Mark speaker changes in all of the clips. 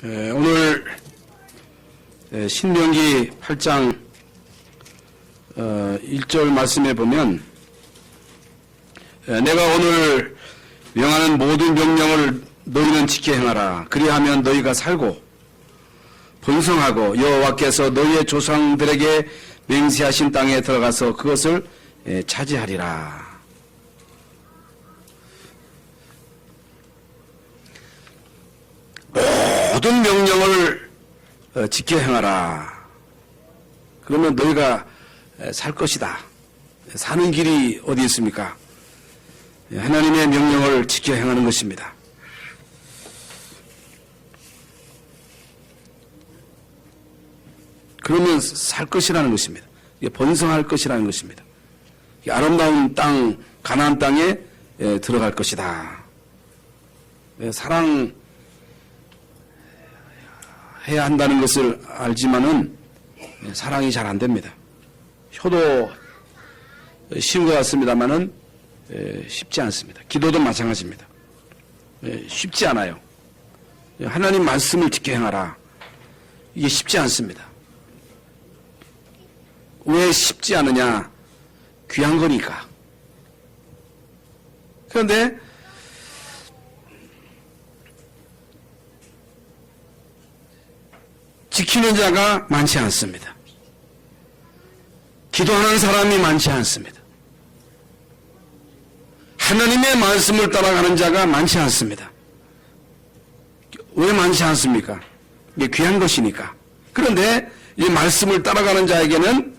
Speaker 1: 오늘 신명기 8장 1절 말씀에 보면 내가 오늘 명하는 모든 명령을 너희는 지켜 행하라. 그리하면 너희가 살고 번성하고 여호와께서 너희의 조상들에게 맹세하신 땅에 들어가서 그것을 차지하리라. 모든 명령을 지켜 행하라. 그러면 너희가 살 것이다. 사는 길이 어디 있습니까? 하나님의 명령을 지켜 행하는 것입니다. 그러면 살 것이라는 것입니다. 번성할 것이라는 것입니다. 아름다운 땅, 가나안 땅에 들어갈 것이다. 사랑해야 한다는 것을 알지만은 사랑이 잘 안 됩니다. 효도 쉬운 것 같습니다만은 쉽지 않습니다. 기도도 마찬가지입니다. 쉽지 않아요. 하나님 말씀을 지켜 행하라. 이게 쉽지 않습니다. 왜 쉽지 않으냐? 귀한 거니까. 그런데 지키는 자가 많지 않습니다. 기도하는 사람이 많지 않습니다. 하나님의 말씀을 따라가는 자가 많지 않습니다. 왜 많지 않습니까? 이게 귀한 것이니까. 그런데 이 말씀을 따라가는 자에게는,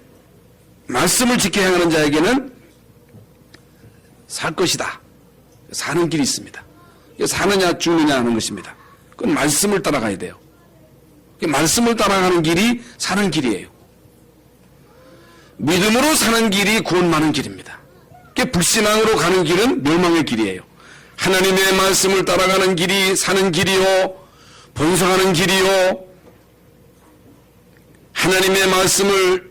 Speaker 1: 말씀을 지켜 행하는 자에게는 살 것이다. 사는 길이 있습니다. 사느냐 죽느냐 하는 것입니다. 그건 말씀을 따라가야 돼요. 말씀을 따라가는 길이 사는 길이에요. 믿음으로 사는 길이 구원받는 길입니다. 불신앙으로 가는 길은 멸망의 길이에요. 하나님의 말씀을 따라가는 길이 사는 길이요, 번성하는 길이요, 하나님의 말씀을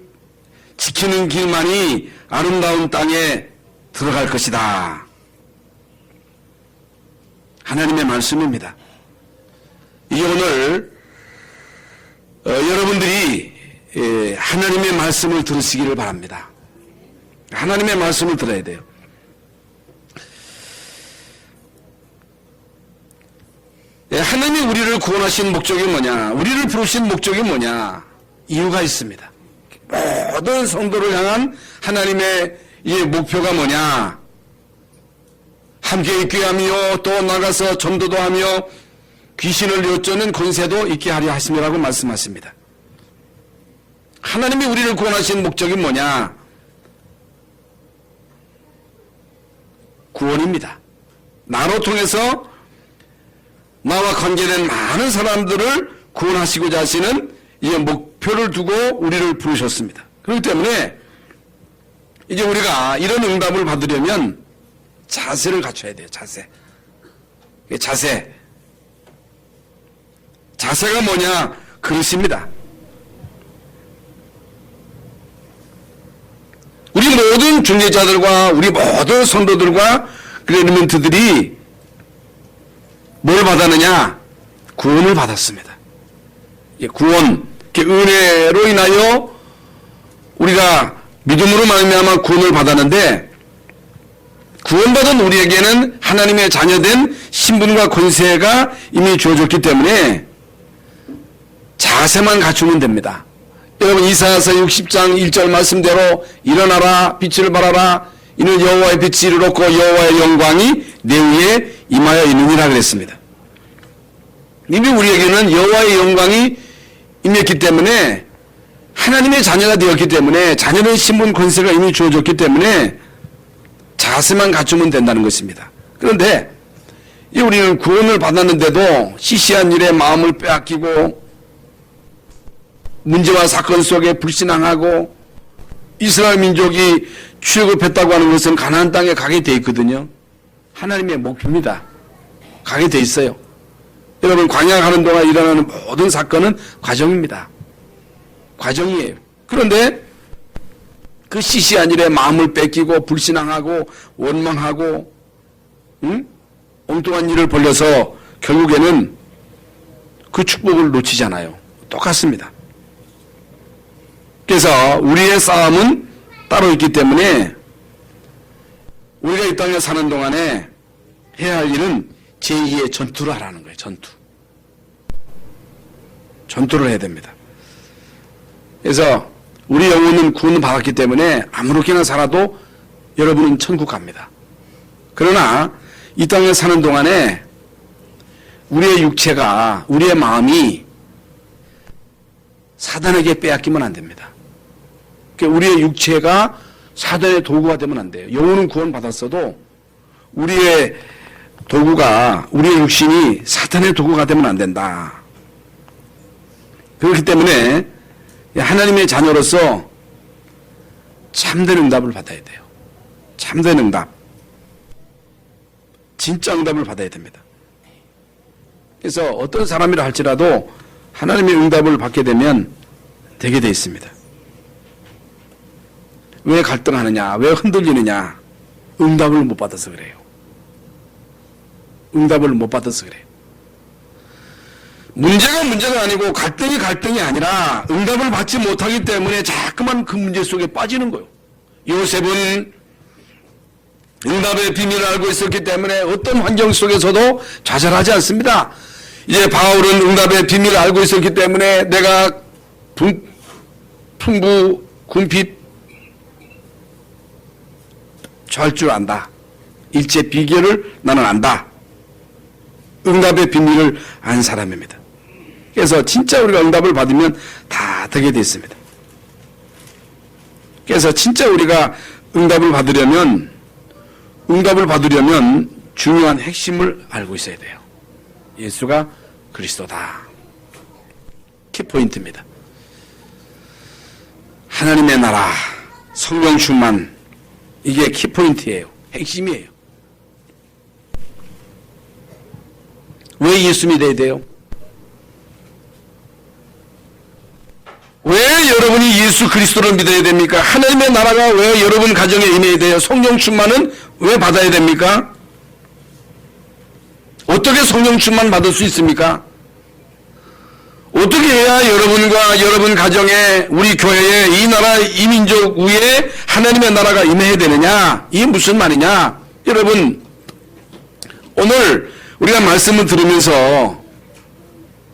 Speaker 1: 지키는 길만이 아름다운 땅에 들어갈 것이다. 하나님의 말씀입니다. 이게 오늘 여러분들이 하나님의 말씀을 들으시기를 바랍니다. 하나님의 말씀을 들어야 돼요. 하나님이 우리를 구원하신 목적이 뭐냐? 우리를 부르신 목적이 뭐냐? 이유가 있습니다. 모든 성도를 향한 하나님의 이 목표가 뭐냐? 함께 있게 하며 또 나가서 전도도 하며 귀신을 엿쫓는 권세도 있게 하려 하심이라고 말씀하십니다. 하나님이 우리를 구원하신 목적이 뭐냐? 구원입니다. 나로 통해서 나와 관계된 많은 사람들을 구원하시고자 하시는 이 목표를 두고 우리를 부르셨습니다. 그렇기 때문에 이제 우리가 이런 응답을 받으려면 자세를 갖춰야 돼요. 자세가 뭐냐? 그릇입니다. 우리 모든 중재자들과 우리 모든 성도들과 그레르멘트들이 뭘 받았느냐? 구원을 받았습니다. 구원, 은혜로 인하여 우리가 믿음으로 말미암아 구원을 받았는데, 구원받은 우리에게는 하나님의 자녀된 신분과 권세가 이미 주어졌기 때문에 자세만 갖추면 됩니다. 여러분, 이사야서 60장 1절 말씀대로 일어나라, 빛을 발하라, 이는 여호와의 빛이 이르렀고 여호와의 영광이 내 위에 임하여 있느니라 그랬습니다. 이미 우리에게는 여호와의 영광이 임했기 때문에, 하나님의 자녀가 되었기 때문에, 자녀된 신분 권세가 이미 주어졌기 때문에 자세만 갖추면 된다는 것입니다. 그런데 우리는 구원을 받았는데도 시시한 일에 마음을 빼앗기고 문제와 사건 속에 불신앙하고 이스라엘 민족이 출애굽했다고 하는 것은 가나안 땅에 가게 돼 있거든요. 하나님의 목표입니다. 가게 돼 있어요. 여러분, 광야 가는 동안 일어나는 모든 사건은 과정입니다. 과정이에요. 그런데 그 시시한 일에 마음을 뺏기고 불신앙하고 원망하고 엉뚱한 일을 벌려서 결국에는 그 축복을 놓치잖아요. 똑같습니다. 그래서 우리의 싸움은 따로 있기 때문에 우리가 이 땅에 사는 동안에 해야 할 일은 제2의 전투를 하라는 거예요. 전투를 해야 됩니다. 그래서 우리 영혼은 구원 받았기 때문에 아무렇게나 살아도 여러분은 천국 갑니다. 그러나 이 땅에 사는 동안에 우리의 육체가, 우리의 마음이 사단에게 빼앗기면 안 됩니다. 그러니까 우리의 육체가 사단의 도구가 되면 안 돼요. 영혼은 구원 받았어도 우리의 도구가, 우리의 육신이 사탄의 도구가 되면 안 된다. 그렇기 때문에 하나님의 자녀로서 참된 응답을 받아야 돼요. 참된 응답. 진짜 응답을 받아야 됩니다. 그래서 어떤 사람이라 할지라도 하나님의 응답을 받게 되면 되게 돼 있습니다. 왜 갈등하느냐? 왜 흔들리느냐? 응답을 못 받아서 그래요. 응답을 못 받아서 그래요. 문제가 아니고 갈등이 아니라 응답을 받지 못하기 때문에 자꾸만 그 문제 속에 빠지는 거예요. 요셉은 응답의 비밀을 알고 있었기 때문에 어떤 환경 속에서도 좌절하지 않습니다. 이제 바울은 응답의 비밀을 알고 있었기 때문에 내가 풍부 군핍 잘 줄 안다. 일체 비결을 나는 안다. 응답의 비밀을 안 사람입니다. 그래서 진짜 우리가 응답을 받으면 다 되게 되어 있습니다. 그래서 진짜 우리가 응답을 받으려면 중요한 핵심을 알고 있어야 돼요. 예수가 그리스도다. 키포인트입니다. 하나님의 나라, 성령 충만, 이게 키포인트예요. 핵심이에요. 왜 예수 믿어야 돼요? 왜 여러분이 예수 그리스도를 믿어야 됩니까? 하나님의 나라가 왜 여러분 가정에 임해야 돼요? 성령 충만은 왜 받아야 됩니까? 어떻게 성령 충만 받을 수 있습니까? 어떻게 해야 여러분과 여러분 가정에, 우리 교회에, 이 나라, 이 민족 위에 하나님의 나라가 임해야 되느냐? 이게 무슨 말이냐? 여러분, 오늘 우리가 말씀을 들으면서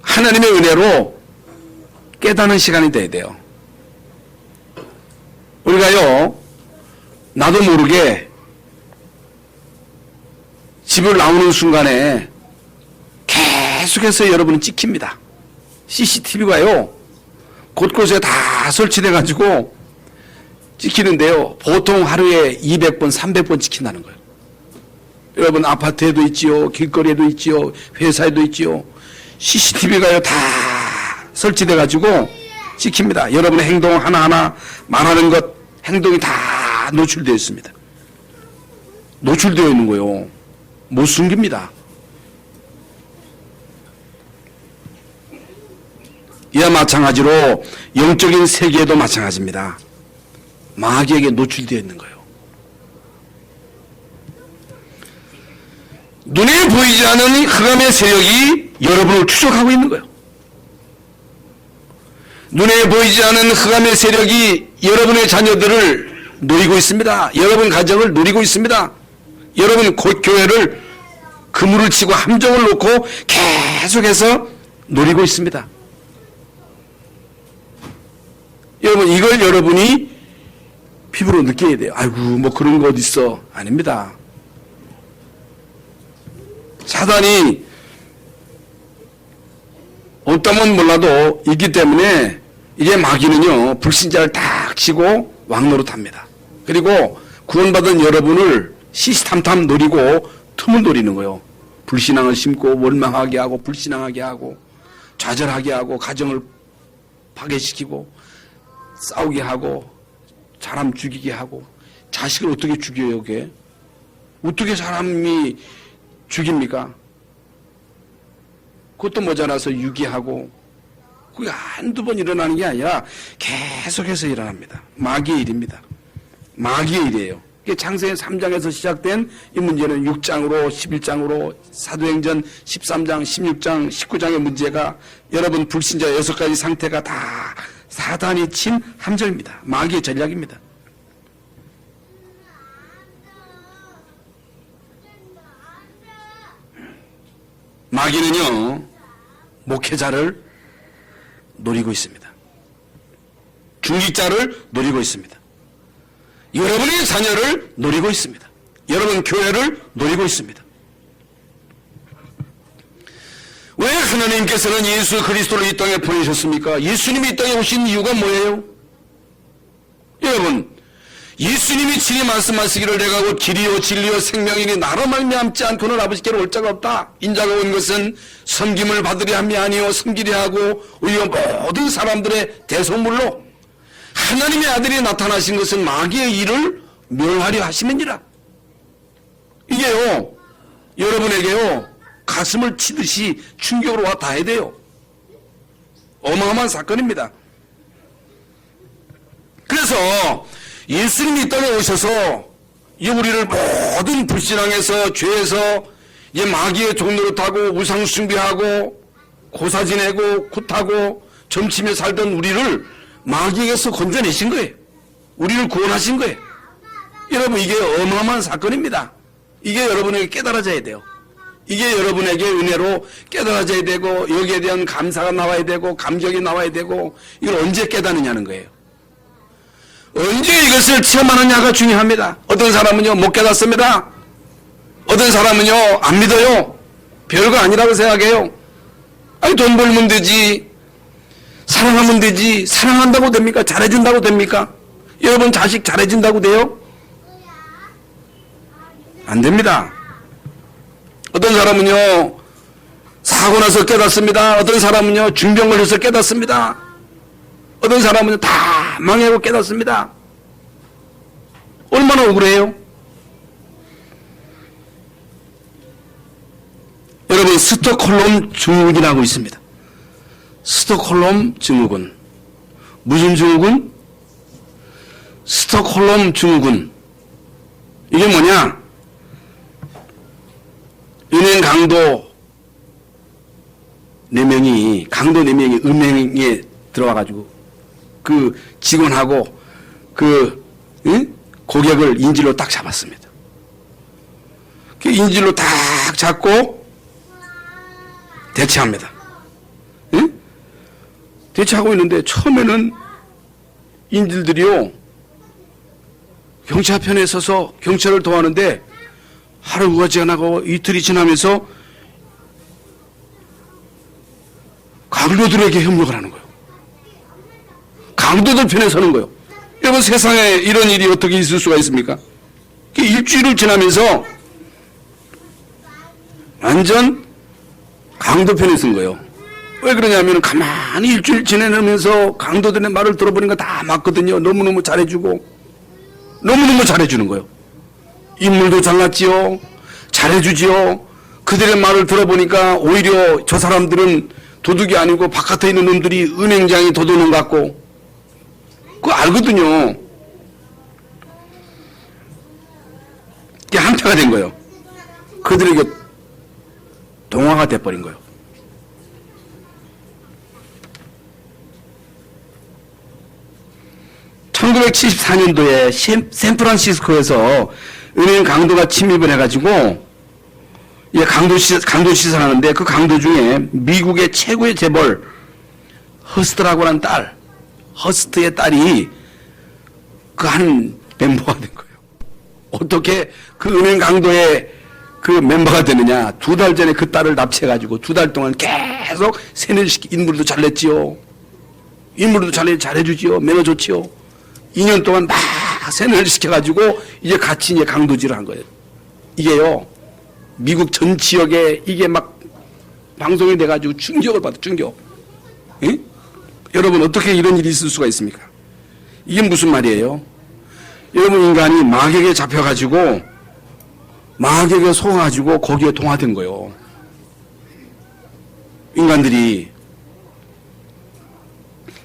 Speaker 1: 하나님의 은혜로 깨닫는 시간이 돼야 돼요. 우리가요, 나도 모르게 집을 나오는 순간에 계속해서 여러분은 찍힙니다. CCTV가요, 곳곳에 다 설치돼가지고 찍히는데요, 보통 하루에 200번, 300번 찍힌다는 거예요. 여러분, 아파트에도 있지요, 길거리에도 있지요, 회사에도 있지요. CCTV가요, 다 설치돼가지고 찍힙니다. 여러분의 행동 하나하나, 말하는 것, 행동이 다 노출되어 있습니다. 노출되어 있는 거예요. 못 숨깁니다. 이와 마찬가지로 영적인 세계에도 마찬가지입니다. 마귀에게 노출되어 있는 거예요. 눈에 보이지 않는 흑암의 세력이 여러분을 추적하고 있는 거예요. 눈에 보이지 않는 흑암의 세력이 여러분의 자녀들을 노리고 있습니다. 여러분 가정을 노리고 있습니다. 여러분 교회를 그물을 치고 함정을 놓고 계속해서 노리고 있습니다. 여러분, 이걸 여러분이 피부로 느껴야 돼요. 아이고, 뭐 그런 거 어딨어. 아닙니다. 사단이 없다면 몰라도 있기 때문에 이제 마귀는요, 불신자를 딱 치고 왕노릇합니다. 그리고 구원받은 여러분을 시시탐탐 노리고 틈을 노리는 거예요. 불신앙을 심고 원망하게 하고 불신앙하게 하고 좌절하게 하고 가정을 파괴시키고 싸우게 하고 사람 죽이게 하고. 자식을 어떻게 죽여요, 그게? 어떻게 사람이 죽입니까? 그것도 모자라서 유기하고. 그게 한두 번 일어나는 게 아니라 계속해서 일어납니다. 마귀의 일입니다. 마귀의 일이에요. 창세기 3장에서 시작된 이 문제는 6장으로 11장으로 사도행전 13장, 16장, 19장의 문제가 여러분 불신자 6가지 상태가 다 사단이 친 함정입니다. 마귀의 전략입니다. 마귀는요, 목회자를 노리고 있습니다. 중직자를 노리고 있습니다. 여러분의 자녀를 노리고 있습니다. 여러분 교회를 노리고 있습니다. 왜 하나님께서는 예수 그리스도를 이 땅에 보내셨습니까? 예수님이 이 땅에 오신 이유가 뭐예요? 여러분, 예수님이 친히 말씀하시기를 내가 곧 길이요 진리요 생명이니 나로 말미암지 않고는 아버지께로 올 자가 없다. 인자가 온 것은 섬김을 받으려 함이 아니요 섬기려 하고 우리가 모든 사람들의 대속물로 하나님의 아들이 나타나신 것은 마귀의 일을 멸하려 하심이니라. 이게요, 여러분에게요 가슴을 치듯이 충격으로 와 닿아야 돼요. 어마어마한 사건입니다. 그래서 예수님이 이 땅에 오셔서 이 우리를 모든 불신앙에서 죄에서 이 마귀의 종로를 타고 우상 숭배하고 고사 지내고 굿하고 점치며 살던 우리를 마귀에게서 건져내신 거예요. 우리를 구원하신 거예요. 여러분, 이게 어마어마한 사건입니다. 이게 여러분에게 깨달아져야 돼요. 이게 여러분에게 은혜로 깨달아져야 되고 여기에 대한 감사가 나와야 되고 감격이 나와야 되고 이걸 언제 깨닫느냐는 거예요. 언제 이것을 체험하느냐가 중요합니다. 어떤 사람은요 못 깨닫습니다. 어떤 사람은요 안 믿어요. 별거 아니라고 생각해요. 아니 돈 벌면 되지, 사랑하면 되지. 사랑한다고 됩니까? 잘해준다고 됩니까? 여러분 자식 잘해준다고 돼요? 안 됩니다. 어떤 사람은요 사고 나서 깨닫습니다. 어떤 사람은요 중병 걸려서 깨닫습니다. 어떤 사람은요 다 망하고 깨닫습니다. 얼마나 억울해요? 여러분, 스톡홀름 증후군이라고 있습니다. 스톡홀름 증후군. 무슨 증후군? 스톡홀름 증후군. 이게 뭐냐? 은행 강도 4명이 은행에 들어와가지고 그 직원하고 고객을 인질로 딱 잡았습니다. 그 인질로 딱 잡고 대치합니다. 대치하고 있는데 처음에는 인질들이요 경찰편에 서서 경찰을 도와하는데 하루가 지나고 이틀이 지나면서 강도들에게 협력을 하는 거예요. 강도들 편에 서는 거예요. 여러분, 세상에 이런 일이 어떻게 있을 수가 있습니까? 일주일을 지나면서 완전 강도 편에 쓴 거예요. 왜 그러냐면 가만히 일주일 지내면서 강도들의 말을 들어보니까 다 맞거든요. 너무너무 잘해주고 너무너무 잘해주는 거예요. 인물도 잘났지요. 잘해주지요. 그들의 말을 들어보니까 오히려 저 사람들은 도둑이 아니고 바깥에 있는 놈들이 은행장이 도둑놈 같고 그거 알거든요. 그게 한패가 된 거예요. 그들에게 동화가 돼버린 거예요. (1974년도에) 샌프란시스코에서 은행 강도가 침입을 해가지고 강도 시설하는데 그 강도 중에 미국의 최고의 재벌 허스트라고 하는 딸, 허스트의 딸이 그 한 멤버가 된 거예요. 어떻게 그 은행 강도의 그 멤버가 되느냐? 2달 전에 그 딸을 납치해가지고 2달 동안 계속 세뇌를 인물도 잘 냈지요. 인물도 잘해주지요. 매너 좋지요. 2년 동안 막 세뇌를 시켜가지고 이제 같이 이제 강도질을 한 거예요. 이게요, 미국 전 지역에 이게 막 방송이 돼가지고 충격을 받아, 충격. 예? 여러분, 어떻게 이런 일이 있을 수가 있습니까? 이게 무슨 말이에요? 여러분, 인간이 마귀에게 잡혀가지고, 마귀에게 속아가지고 거기에 동화된 거예요. 인간들이.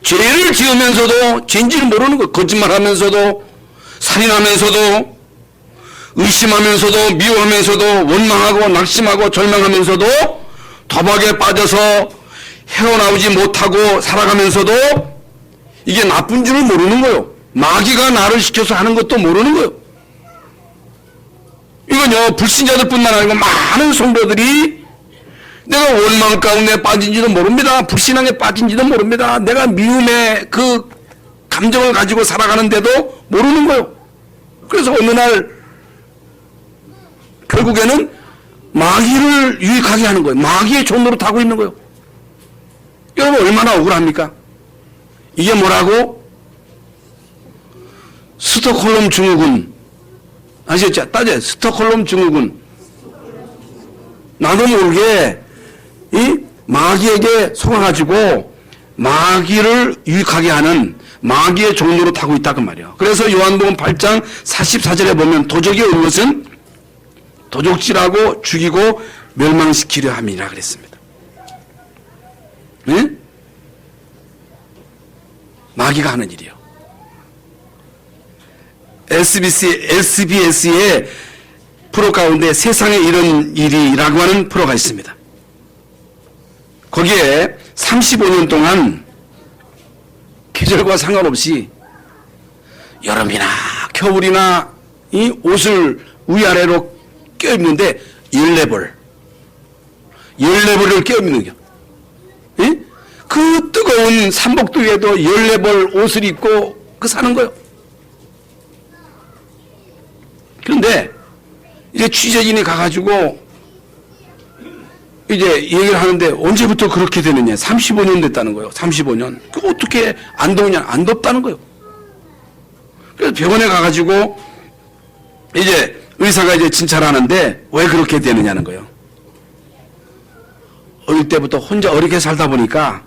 Speaker 1: 죄를 지으면서도 죄인지를 모르는 거, 거짓말 하면서도, 살인하면서도, 의심하면서도 미워하면서도 원망하고 낙심하고 절망하면서도 도박에 빠져서 헤어나오지 못하고 살아가면서도 이게 나쁜 줄을 모르는 거예요. 마귀가 나를 시켜서 하는 것도 모르는 거예요. 이건요, 불신자들뿐만 아니고 많은 성도들이 내가 원망 가운데 빠진지도 모릅니다. 불신앙에 빠진지도 모릅니다. 내가 미움의 그 감정을 가지고 살아가는데도 모르는 거예요. 그래서 어느 날 결국에는 마귀를 유익하게 하는 거예요. 마귀의 종로로 타고 있는 거예요. 여러분 얼마나 억울합니까? 이게 뭐라고? 스톡홀름 증후군. 아시겠죠? 따져 스톡홀름 증후군. 나도 모르게 이 마귀에게 속아가지고 마귀를 유익하게 하는 마귀의 종로로 타고 있다 그 말이에요. 그래서 요한복음 8장 44절에 보면 도적이 온 것은 도적질하고 죽이고 멸망시키려 함이라 그랬습니다. 네? 마귀가 하는 일이요. SBS의 프로 가운데 세상에 이런 일이라고 하는 프로가 있습니다. 거기에 35년 동안 계절과 상관없이 여름이나 겨울이나 이 옷을 위아래로 껴입는데 14벌을 껴입는 거예요. 예? 그 뜨거운 삼복도에도 14벌 옷을 입고 그 사는 거예요. 그런데 이제 취재진이 가가지고 이제 얘기를 하는데 언제부터 그렇게 되느냐. 35년 됐다는 거예요. 35년. 그 어떻게 안 더우냐. 안 덥다는 거예요. 그래서 병원에 가가지고 이제 의사가 이제 진찰을 하는데 왜 그렇게 되느냐는 거예요. 어릴 때부터 혼자 어렵게 살다 보니까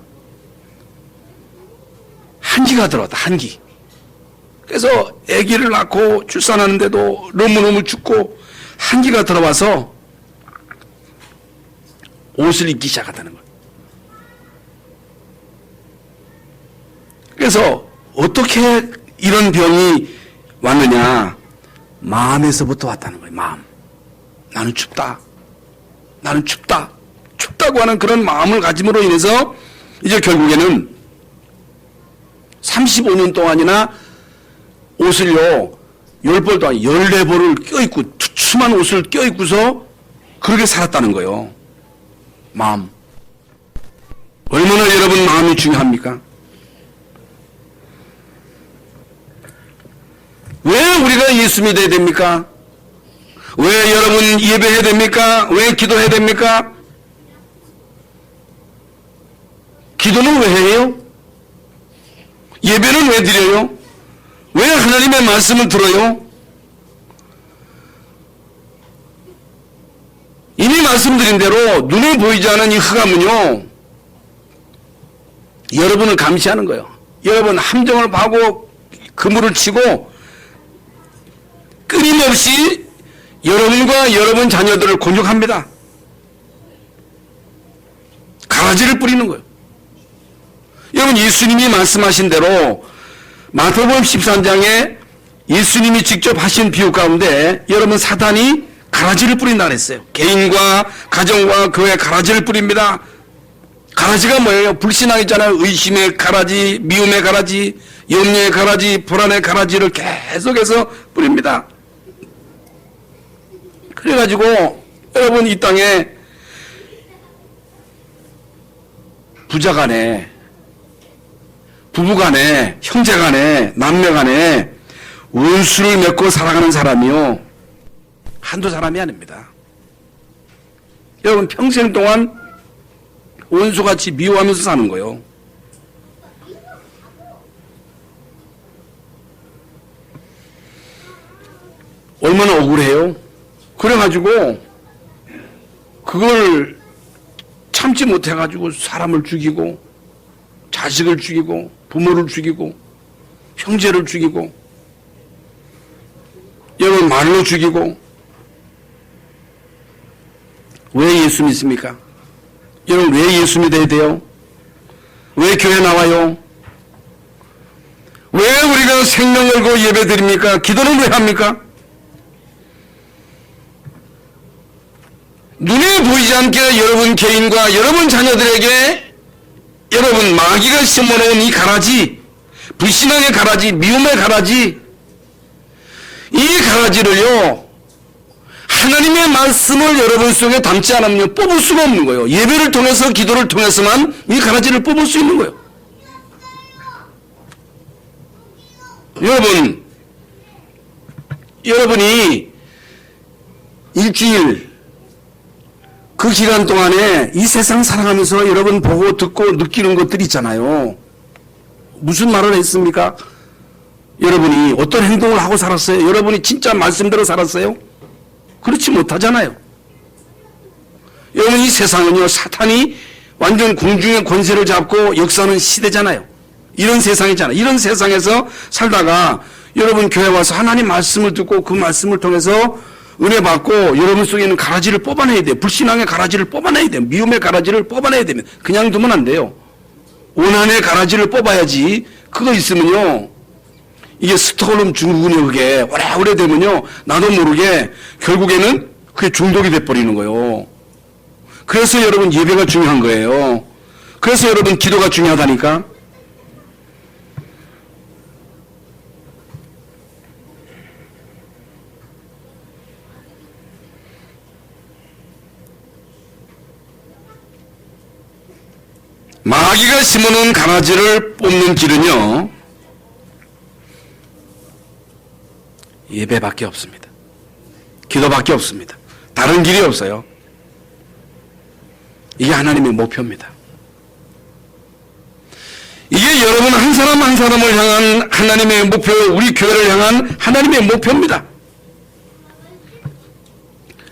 Speaker 1: 한기가 들어왔다. 한기. 그래서 아기를 낳고 출산하는데도 너무너무 춥고 한기가 들어와서 옷을 입기 시작하다는 거예요. 그래서 어떻게 이런 병이 왔느냐. 마음에서부터 왔다는 거예요. 마음. 나는 춥다. 나는 춥다. 춥다고 하는 그런 마음을 가짐으로 인해서 이제 결국에는 35년 동안이나 옷을요 10벌도 아니 14벌을 껴입고 투춤한 옷을 껴입고서 그렇게 살았다는 거예요. 마음. 얼마나 여러분 마음이 중요합니까? 왜 우리가 예수 믿어야 됩니까? 왜 여러분 예배해야 됩니까? 왜 기도해야 됩니까? 기도는 왜 해요? 예배는 왜 드려요? 왜 하나님의 말씀을 들어요? 이미 말씀드린 대로 눈에 보이지 않은 이 흑암은요 여러분을 감시하는 거예요. 여러분 함정을 파고 그물을 치고 끊임없이 여러분과 여러분 자녀들을 곤욕합니다. 가라지를 뿌리는 거예요. 여러분 예수님이 말씀하신 대로 마태복음 13장에 예수님이 직접 하신 비유 가운데 여러분 사단이 가라지를 뿌린다 그랬어요. 개인과 가정과 교회에 가라지를 뿌립니다. 가라지가 뭐예요? 불신앙이잖아요. 의심의 가라지, 미움의 가라지, 염려의 가라지, 불안의 가라지를 계속해서 뿌립니다. 그래가지고 여러분 이 땅에 부자간에 부부간에 형제간에 남매간에 원수를 맺고 살아가는 사람이요 한두 사람이 아닙니다. 여러분 평생 동안 원수같이 미워하면서 사는 거예요. 얼마나 억울해요. 그래가지고 그걸 참지 못해가지고 사람을 죽이고 자식을 죽이고 부모를 죽이고 형제를 죽이고 여러분 말로 죽이고. 왜 예수 믿습니까? 여러분 왜 예수 믿어야 돼요? 왜 교회 나와요? 왜 우리가 생명 걸고 예배 드립니까? 기도는 왜 합니까? 눈에 보이지 않게 여러분 개인과 여러분 자녀들에게 여러분 마귀가 심어놓은 이 가라지, 불신앙의 가라지, 미움의 가라지, 이 가라지를요 하나님의 말씀을 여러분 속에 담지 않으면 뽑을 수가 없는 거예요. 예배를 통해서 기도를 통해서만 이 가라지를 뽑을 수 있는 거예요. 여러분이 일주일 그 기간 동안에 이 세상 살아가면서 여러분 보고 듣고 느끼는 것들이 있잖아요. 무슨 말을 했습니까? 여러분이 어떤 행동을 하고 살았어요? 여러분이 진짜 말씀대로 살았어요? 그렇지 못하잖아요. 여러분 이 세상은요 사탄이 완전 공중의 권세를 잡고 역사하는 시대잖아요. 이런 세상이잖아요. 이런 세상에서 살다가 여러분 교회 와서 하나님 말씀을 듣고 그 말씀을 통해서 은혜 받고 여러분 속에 있는 가라지를 뽑아내야 돼요. 불신앙의 가라지를 뽑아내야 돼요. 미움의 가라지를 뽑아내야 되면 그냥 두면 안 돼요. 원한의 가라지를 뽑아야지. 그거 있으면요 이게 스톡홀름 증후군이 그게 오래 되면요 나도 모르게 결국에는 그게 중독이 돼버리는 거예요. 그래서 여러분 예배가 중요한 거예요. 그래서 여러분 기도가 중요하다니까. 마귀가 심어놓은 가라지를 뽑는 길은요 예배밖에 없습니다. 기도밖에 없습니다. 다른 길이 없어요. 이게 하나님의 목표입니다. 이게 여러분 한 사람 한 사람을 향한 하나님의 목표, 우리 교회를 향한 하나님의 목표입니다.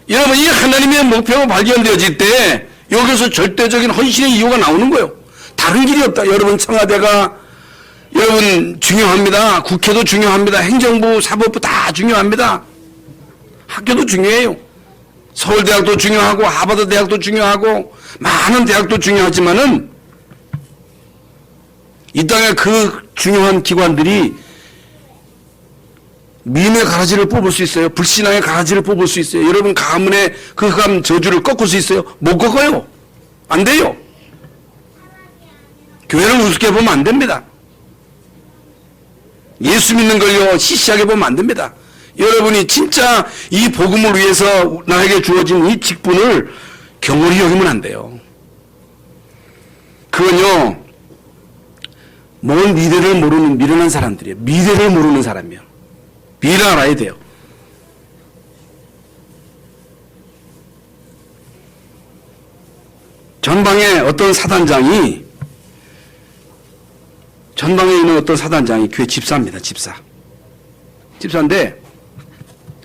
Speaker 1: 여러분 이 하나님의 목표가 발견되어질 때 여기서 절대적인 헌신의 이유가 나오는 거예요. 다른 길이 없다. 여러분 청와대가 여러분 중요합니다. 국회도 중요합니다. 행정부, 사법부 다 중요합니다. 학교도 중요해요. 서울대학도 중요하고 하버드 대학도 중요하고 많은 대학도 중요하지만은 이 땅에 그 중요한 기관들이 미움의 가라지를 뽑을 수 있어요. 불신앙의 가라지를 뽑을 수 있어요. 여러분 가문의 그 흑암 저주를 꺾을 수 있어요. 못 꺾어요. 안 돼요. 교회를 우습게 보면 안 됩니다. 예수 믿는 걸요 시시하게 보면 안 됩니다. 여러분이 진짜 이 복음을 위해서 나에게 주어진 이 직분을 경홀히 여기면 안 돼요. 그건요 먼 미래를 모르는 미련한 사람들이에요. 미래를 모르는 사람이에요. 미래를 알아야 돼요. 전방에 있는 어떤 사단장이 교회 집사입니다. 집사인데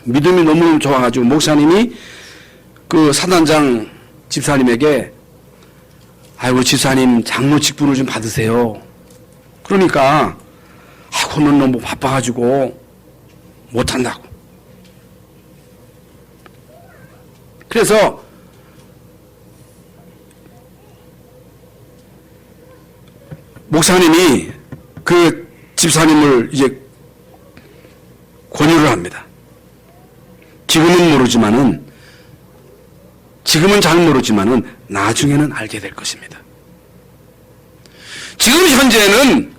Speaker 1: 믿음이 너무 좋아가지고 목사님이 그 사단장 집사님에게 아이고 집사님 장로 직분을 좀 받으세요. 그러니까 그는 너무 바빠가지고 못한다고. 그래서 목사님이 그 집사님을 이제 권유를 합니다. 지금은 잘 모르지만은 나중에는 알게 될 것입니다. 지금 현재는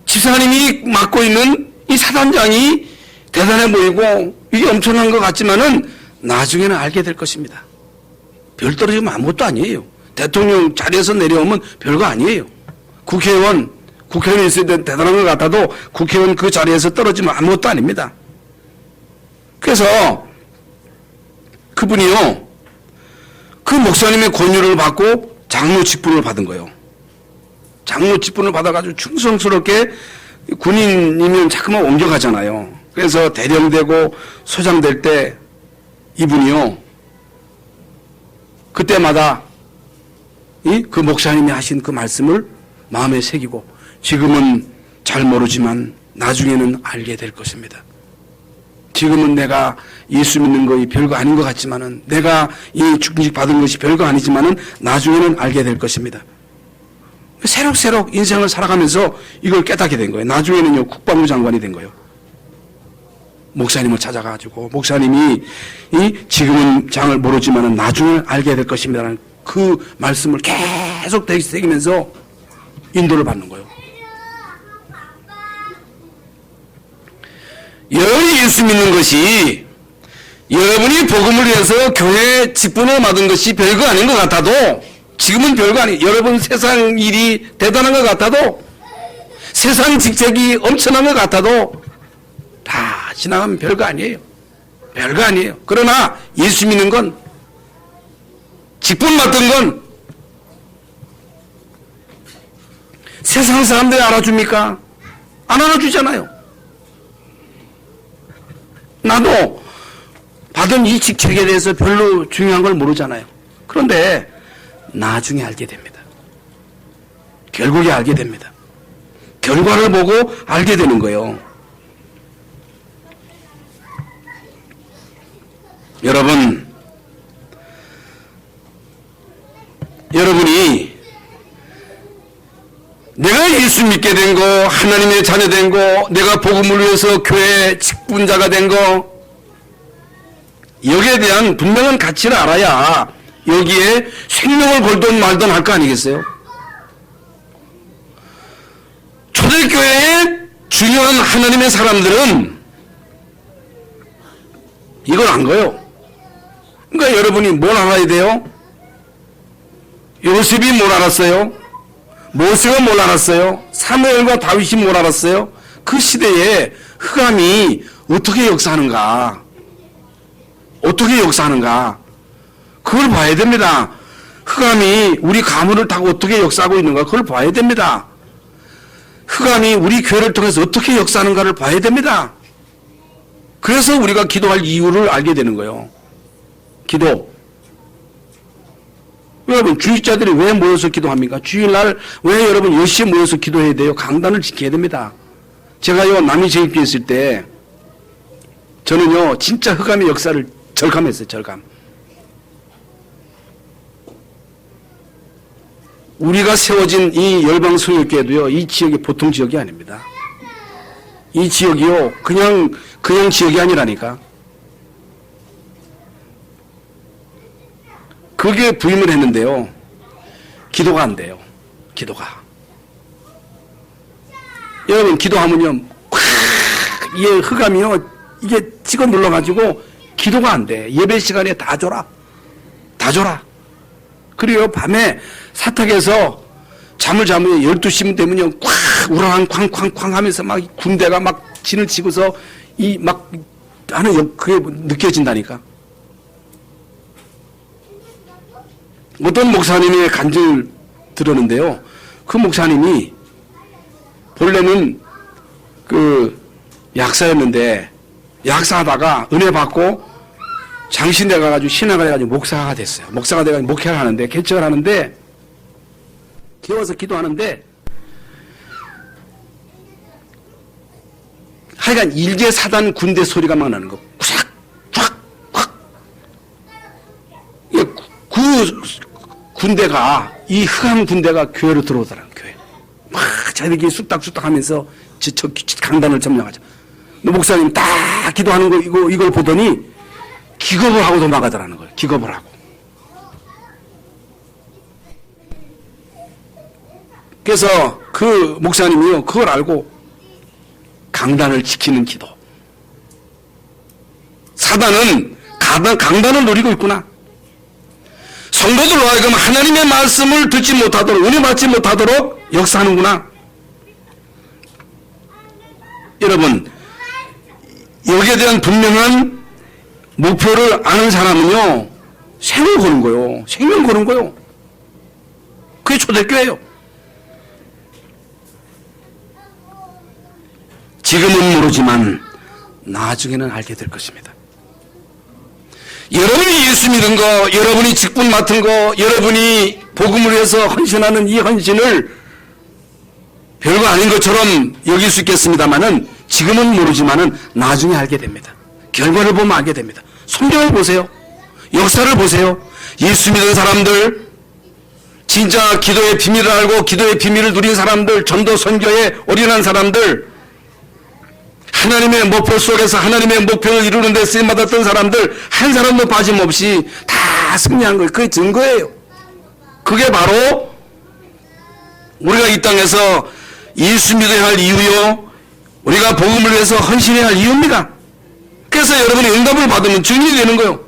Speaker 1: 집사님이 맡고 있는 이 사단장이 대단해 보이고 이게 엄청난 것 같지만은 나중에는 알게 될 것입니다. 별 떨어지면 아무것도 아니에요. 대통령 자리에서 내려오면 별거 아니에요. 국회의원이 있을 때 대단한 것 같아도 국회의원 그 자리에서 떨어지면 아무것도 아닙니다. 그래서 그분이요 그 목사님의 권유를 받고 장로 직분을 받은 거예요. 장로 직분을 받아가지고 충성스럽게 군인이면 자꾸만 옮겨가잖아요. 그래서 대령되고 소장될 때 이분이요 그때마다 그 목사님이 하신 그 말씀을 마음에 새기고 지금은 잘 모르지만 나중에는 알게 될 것입니다. 지금은 내가 예수 믿는 것이 별거 아닌 것 같지만은 내가 이 중직 받은 것이 별거 아니지만은 나중에는 알게 될 것입니다. 새록새록 인생을 살아가면서 이걸 깨닫게 된 거예요. 나중에는요 국방부 장관이 된 거예요. 목사님을 찾아가지고 목사님이 지금은 장을 모르지만 나중에 알게 될 것입니다라는 그 말씀을 계속 되새기면서 인도를 받는 거예요. 여러분이 예수 믿는 것이 여러분이 복음을 위해서 교회 직분을 받은 것이 별거 아닌 것 같아도 지금은 별거 아니에요. 여러분 세상 일이 대단한 것 같아도 세상 직책이 엄청난 것 같아도 다 지나가면 별거 아니에요. 별거 아니에요. 그러나 예수 믿는 건 직분 맡은 건 세상 사람들이 알아줍니까? 안 알아주잖아요. 나도 받은 이 직책에 대해서 별로 중요한 걸 모르잖아요. 그런데 나중에 알게 됩니다. 결국에 알게 됩니다. 결과를 보고 알게 되는 거예요. 여러분이 내가 예수 믿게 된 거, 하나님의 자녀 된 거, 내가 복음을 위해서 교회 직분자가 된 거, 여기에 대한 분명한 가치를 알아야 여기에 생명을 걸든 말든 할 거 아니겠어요? 초대교회의 중요한 하나님의 사람들은 이걸 안 거요. 그러니까 여러분이 뭘 알아야 돼요? 요셉이 뭘 알았어요? 모세가 뭘 알았어요? 사무엘과 다윗이 뭘 알았어요? 그 시대에 흑암이 어떻게 역사하는가? 어떻게 역사하는가? 그걸 봐야 됩니다. 흑암이 우리 가문을 타고 어떻게 역사하고 있는가? 그걸 봐야 됩니다. 흑암이 우리 교회를 통해서 어떻게 역사하는가를 봐야 됩니다. 그래서 우리가 기도할 이유를 알게 되는 거예요. 기도. 여러분 주일자들이 왜 모여서 기도합니까? 주일날 왜 여러분 10시에 모여서 기도해야 돼요? 강단을 지켜야 됩니다. 제가요 남이제일교회 있을 때 저는요 진짜 흑암의 역사를 절감했어요. 절감. 우리가 세워진 이 열방성육교회도요 이 지역이 보통 지역이 아닙니다. 이 지역이요 그냥 지역이 아니라니까. 그게 부임을 했는데요 기도가 안 돼요. 기도가. 여러분 기도하면요 이 흑암이요 이게 찍어 눌러가지고 기도가 안 돼. 예배 시간에 다 줘라. 다 줘라. 그리고 밤에 사택에서 잠을 자면 12시면 되면요 꽉 우라랑 쾅쾅쾅 하면서 막 군대가 막 진을 치고서 이 막 하는 그게 느껴진다니까. 어떤 목사님의 간증을 들었는데요. 그 목사님이 본래는 그 약사였는데 약사하다가 은혜 받고 장신대 가가지고 신학을 해가지고 목사가 됐어요. 목사가 돼가지고 목회를 하는데 개척을 하는데 기어서 기도하는데 하여간 일제 사단 군대 소리가 막 나는 거. 쫙, 쫙, 꽉. 그 군대가 이 흑암 군대가 교회로 들어오더라는 교회. 막 자기들끼리 쑥닥쑥닥 하면서 저 강단을 점령하죠. 목사님 딱 기도하는 거 이걸 보더니 기겁을 하고 도망가더라는 거예요. 기겁을 하고. 그래서 그 목사님이요 그걸 알고 강단을 지키는 기도. 사단은 강단을 노리고 있구나. 성도들로 하여금 하나님의 말씀을 듣지 못하도록 은혜 받지 못하도록 역사하는구나. 여러분 여기에 대한 분명한 목표를 아는 사람은요 생을 거는 거예요. 생명을 거는 거예요. 그게 초대교회예요. 지금은 모르지만 나중에는 알게 될 것입니다. 여러분이 예수 믿은 거, 여러분이 직분 맡은 거, 여러분이 복음을 위해서 헌신하는 이 헌신을 별거 아닌 것처럼 여길 수 있겠습니다만은 지금은 모르지만은 나중에 알게 됩니다. 결과를 보면 알게 됩니다. 성경을 보세요. 역사를 보세요. 예수 믿은 사람들, 진짜 기도의 비밀을 알고 기도의 비밀을 누린 사람들, 전도 선교에 올인한 사람들, 하나님의 목표 속에서 하나님의 목표를 이루는 데 쓰임받았던 사람들 한 사람도 빠짐없이 다 승리한 거예요. 그게 증거예요. 그게 바로 우리가 이 땅에서 예수 믿어야 할 이유요, 우리가 복음을 위해서 헌신해야 할 이유입니다. 그래서 여러분이 응답을 받으면 증인이 되는 거예요.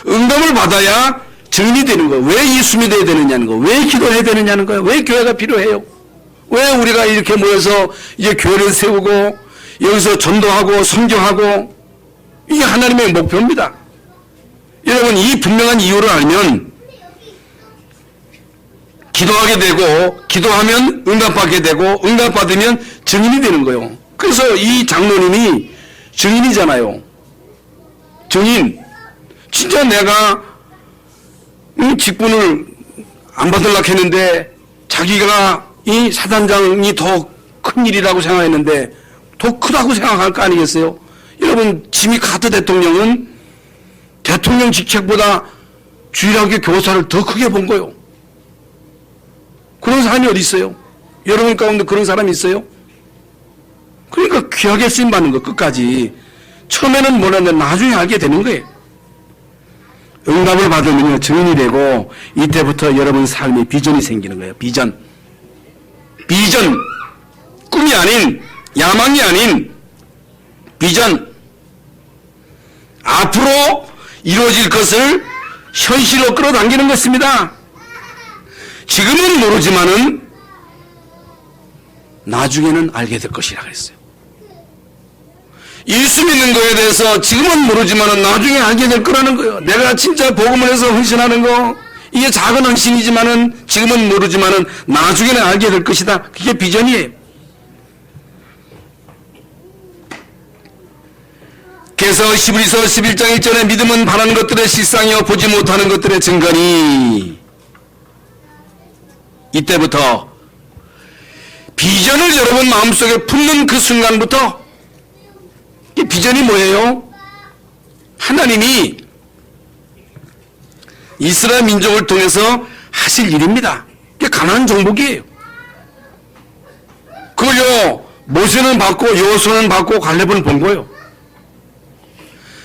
Speaker 1: 응답을 받아야 증인이 되는 거예요. 왜 예수 믿어야 되느냐는 거, 왜 기도해야 되느냐는 거예요. 왜 교회가 필요해요. 왜 우리가 이렇게 모여서 이제 교회를 세우고 여기서 전도하고 선교하고, 이게 하나님의 목표입니다. 여러분, 이 분명한 이유를 알면 기도하게 되고, 기도하면 응답받게 되고, 응답받으면 증인이 되는 거예요. 그래서 이 장로님이 증인이잖아요. 증인. 진짜 내가 직분을 안 받으려고 했는데 자기가 이 사단장이 더 큰 일이라고 생각했는데 더 크다고 생각할 거 아니겠어요? 여러분, 지미 카터 대통령은 대통령 직책보다 주일학교 교사를 더 크게 본 거예요. 그런 사람이 어디 있어요? 여러분 가운데 그런 사람이 있어요? 그러니까 귀하게 쓰임받는 거, 끝까지. 처음에는 몰랐는데 나중에 알게 되는 거예요. 응답을 받으면 증인이 되고, 이때부터 여러분 삶에 비전이 생기는 거예요. 비전. 비전. 꿈이 아닌, 야망이 아닌 비전. 앞으로 이루어질 것을 현실로 끌어당기는 것입니다. 지금은 모르지만은 나중에는 알게 될 것이라 그랬어요. 예수 믿는 거에 대해서 지금은 모르지만은 나중에 알게 될 거라는 거예요. 내가 진짜 복음을 해서 헌신하는 거, 이게 작은 헌신이지만은 지금은 모르지만은 나중에는 알게 될 것이다. 그게 비전이에요. 그래서 히브리서 11장 1절에 믿음은 바라는 것들의 실상이요 보지 못하는 것들의 증거니, 이때부터 비전을 여러분 마음속에 품는 그 순간부터, 이 비전이 뭐예요? 하나님이 이스라엘 민족을 통해서 하실 일입니다. 이게 가나안 정복이에요. 그걸요, 모세는 받고 여호수아는 받고 갈렙은 본 거예요.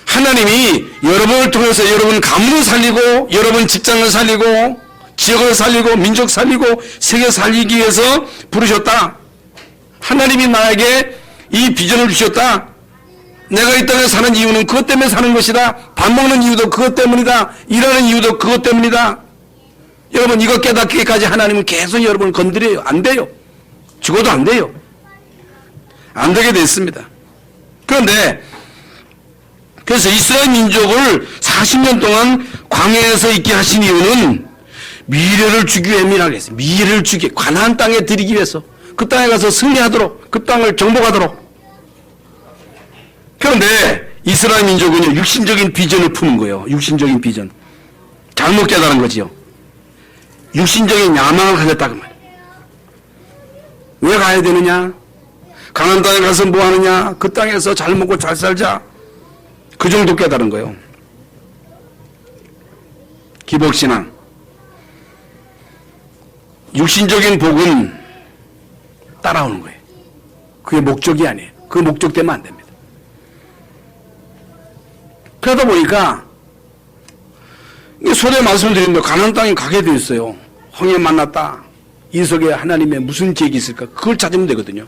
Speaker 1: 하나님이 여러분을 통해서 여러분 가문을 살리고, 여러분 직장을 살리고, 지역을 살리고, 민족 살리고, 세계 살리기 위해서 부르셨다. 하나님이 나에게 이 비전을 주셨다. 내가 이 땅에 사는 이유는 그것 때문에 사는 것이다. 밥 먹는 이유도 그것 때문이다. 일하는 이유도 그것 때문이다. 여러분, 이거 깨닫기까지 하나님은 계속 여러분을 건드려요. 안 돼요. 죽어도 안 돼요. 안 되게 됐습니다. 그런데 그래서 이스라엘 민족을 40년 동안 광야에서 있게 하신 이유는 미래를 주기 위함이라고 했어요. 미래를 주기, 가나안 땅에 들이기 위해서, 그 땅에 가서 승리하도록, 그 땅을 정복하도록. 그런데 이스라엘 민족은요, 육신적인 비전을 푸는 거예요. 육신적인 비전. 잘못 깨달은 거지요. 육신적인 야망을 가졌다고 말이에요. 왜 가야 되느냐? 가나안 땅에 가서 뭐 하느냐? 그 땅에서 잘 먹고 잘 살자. 그 정도 깨달은 거예요. 기복신앙. 육신적인 복은 따라오는 거예요. 그게 목적이 아니에요. 그 목적 되면 안 됩니다. 그러다 보니까 소리에 말씀을 드리는데 가나안 땅에 가게 되어 있어요. 홍해 만났다. 이석에 하나님의 무슨 계획이 있을까? 그걸 찾으면 되거든요.